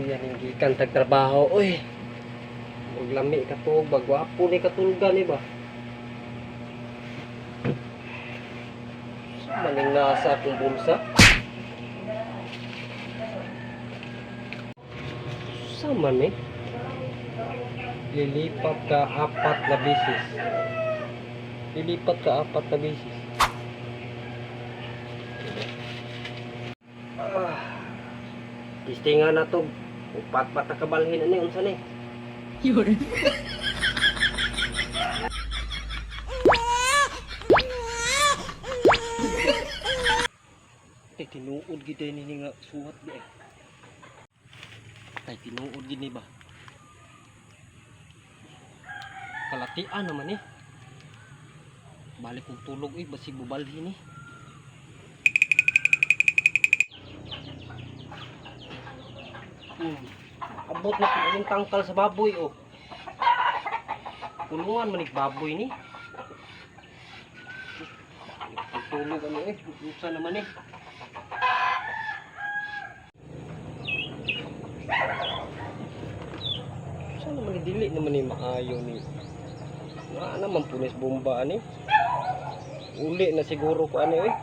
kuya ning gikan tag trabaho oy. Ug lami ka to, bagwapo ni katulgan ni ba? Maning nasa akong bulsa. Sama ni. Lilipat ka 4 na beses. Lilipat ka 4 na beses. Tistingan na to. Upat pa ta kabalhin ani unsa ni? Yun. Tay tinuod gid ni nga suwat di eh. Tay tinuod gid ni ba? Kalatian naman eh. Balik kong tulog eh, basig bubalhin eh. Abot na po yung tangkal sa baboy oh. Kulungan manig baboy ni. Tulog ano eh, buksan naman eh. Saan naman ni dili naman ni maayo ni. Nga naman punis bomba ani. Uli na siguro ko ano eh.